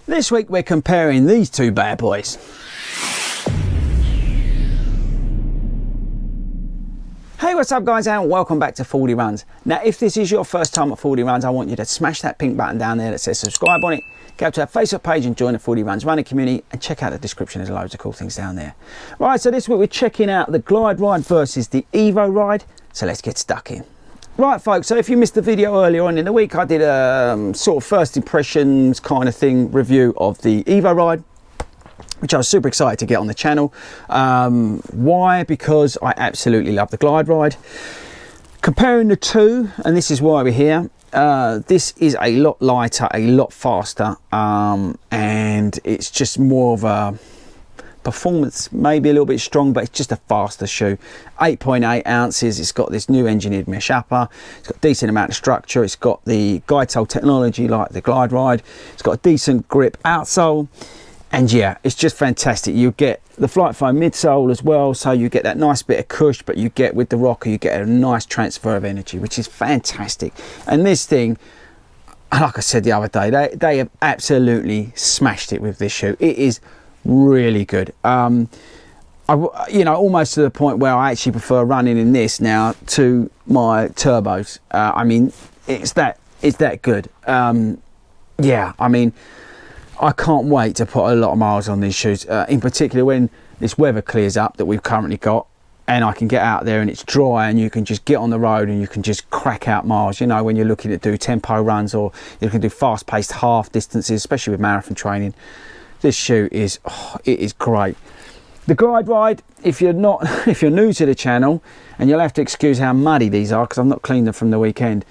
This week we're comparing these two bad boys. Hey, what's up guys, and welcome back to Fordy Runs. Now if this is your first time at Fordy Runs, I want you to smash that pink button down there that says subscribe on it. Go to our Facebook page and join the Fordy Runs running community, and check out the description, there's loads of cool things down there. Right, so this week we're checking out the Glideride versus the Evoride, so let's get stuck in. Right folks, so if you missed the video earlier on in the week, I did a sort of first impressions kind of thing review of the Evoride, which I was super excited to get on the channel. Why? Because I absolutely love the Glideride. Comparing the two, and this is why we're here, this is a lot lighter, a lot faster, and it's just more of a performance, maybe a little bit strong, but it's just a faster shoe. 8.8 ounces, it's got this new engineered mesh upper, it's got a decent amount of structure, it's got the Outsole technology like the Glideride, it's got a decent grip outsole, and yeah, it's just fantastic. You get the flight foam midsole as well, so you get that nice bit of cush, but you get with the rocker, you get a nice transfer of energy, which is fantastic. And this thing, like I said the other day, they have absolutely smashed it with this shoe. It is really good. You know, almost to the point where I actually prefer running in this now to my turbos. I mean, it's that good. Yeah, I mean, I can't wait to put a lot of miles on these shoes, in particular when this weather clears up that we've currently got, and I can get out there and it's dry and you can just get on the road and you can just crack out miles. You know, when you're looking to do tempo runs, or you can do fast-paced half distances, especially with marathon training. This shoe is, it is great. The Glideride, if you're new to the channel, and you'll have to excuse how muddy these are because I've not cleaned them from the weekend.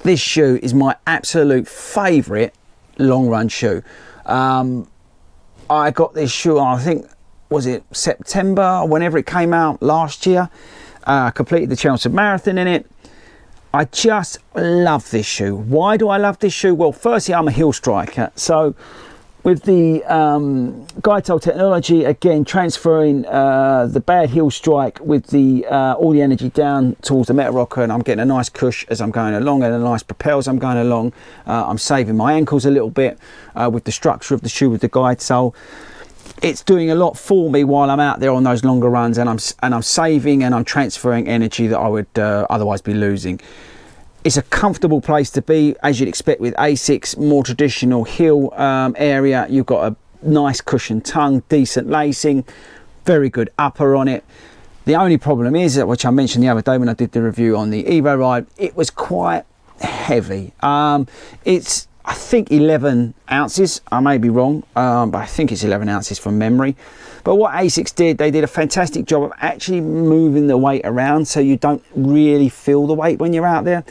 This shoe is my absolute favourite long run shoe. I got this shoe, I think, was it September, whenever it came out last year. Completed the Chelmsford Marathon in it. I just love this shoe. Why do I love this shoe? Well, firstly, I'm a heel striker. So with the Outsole technology, again, transferring the bad heel strike with the all the energy down towards the metal rocker, and I'm getting a nice cush as I'm going along and a nice propel as I'm going along. I'm saving my ankles a little bit with the structure of the shoe with the Outsole. It's doing a lot for me while I'm out there on those longer runs, and I'm saving and I'm transferring energy that I would otherwise be losing. It's a comfortable place to be, as you'd expect with Asics, more traditional heel area. You've got a nice cushioned tongue, decent lacing, very good upper on it. The only problem is, which I mentioned the other day when I did the review on the Evoride, it was quite heavy. It's, I think, 11 ounces. I may be wrong, but I think it's 11 ounces from memory. But what Asics did, they did a fantastic job of actually moving the weight around so you don't really feel the weight when you're out there.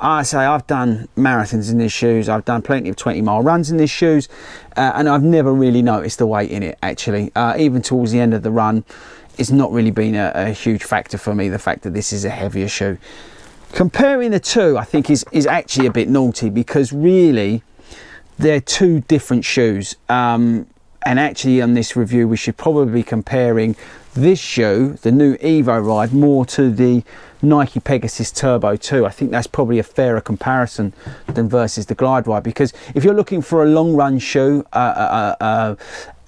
I say I've done marathons in these shoes, I've done plenty of 20-mile runs in these shoes, and I've never really noticed the weight in it, actually. Even towards the end of the run, it's not really been a huge factor for me, the fact that this is a heavier shoe. Comparing the two, I think, is actually a bit naughty, because really they're two different shoes. And actually on this review we should probably be comparing this shoe, the new Evoride, more to the Nike Pegasus Turbo 2. I think that's probably a fairer comparison than versus the Glideride, because if you're looking for a long run shoe, a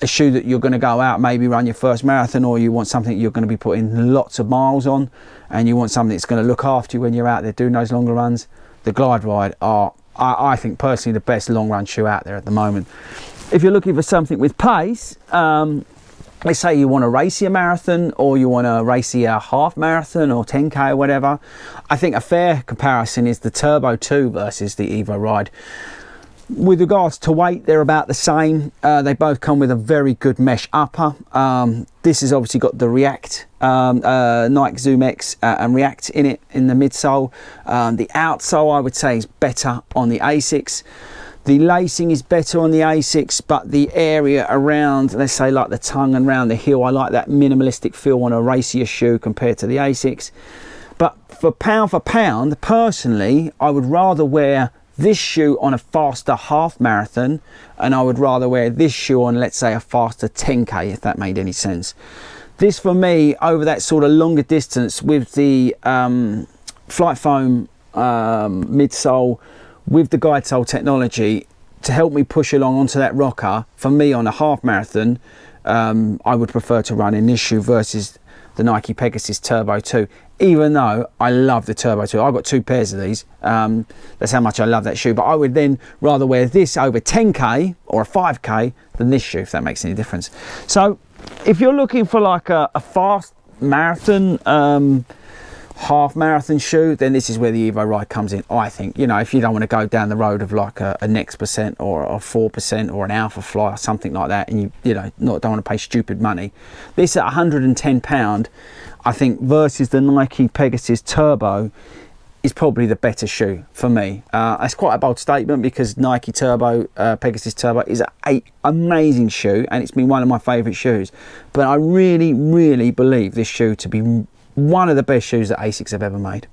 shoe that you're going to go out, maybe run your first marathon, or you want something you're going to be putting lots of miles on, and you want something that's going to look after you when you're out there doing those longer runs, the Glideride are, I think personally, the best long run shoe out there at the moment. If you're looking for something with pace, let's say you want to race your marathon, or you want to race your half marathon or 10k or whatever, I think a fair comparison is the Turbo 2 versus the Evoride. With regards to weight, they're about the same. They both come with a very good mesh upper. This has obviously got the React, Nike Zoom X and React in it, in the midsole. The outsole, I would say, is better on the Asics. The lacing is better on the Asics, but the area around, let's say like the tongue and around the heel, I like that minimalistic feel on a racier shoe compared to the Asics. But for pound, personally, I would rather wear this shoe on a faster half marathon, and I would rather wear this shoe on, let's say, a faster 10k, if that made any sense. This for me, over that sort of longer distance with the flight foam midsole, with the Outsole technology, to help me push along onto that rocker, for me on a half marathon, I would prefer to run in this shoe versus the Nike Pegasus Turbo 2, even though I love the Turbo 2. I've got 2 pairs of these. That's how much I love that shoe. But I would then rather wear this over 10K or a 5K than this shoe, if that makes any difference. So if you're looking for like a fast marathon, half marathon shoe, then this is where the Evoride comes in, I think. You know, if you don't want to go down the road of like a Next Percent or a 4% or an Alpha Fly or something like that, and you know, don't want to pay stupid money, this at £110, I think, versus the Nike Pegasus Turbo is probably the better shoe for me. It's quite a bold statement because Nike Turbo, Pegasus Turbo is an amazing shoe, and it's been one of my favourite shoes. But I really, really believe this shoe to be one of the best shoes that Asics have ever made.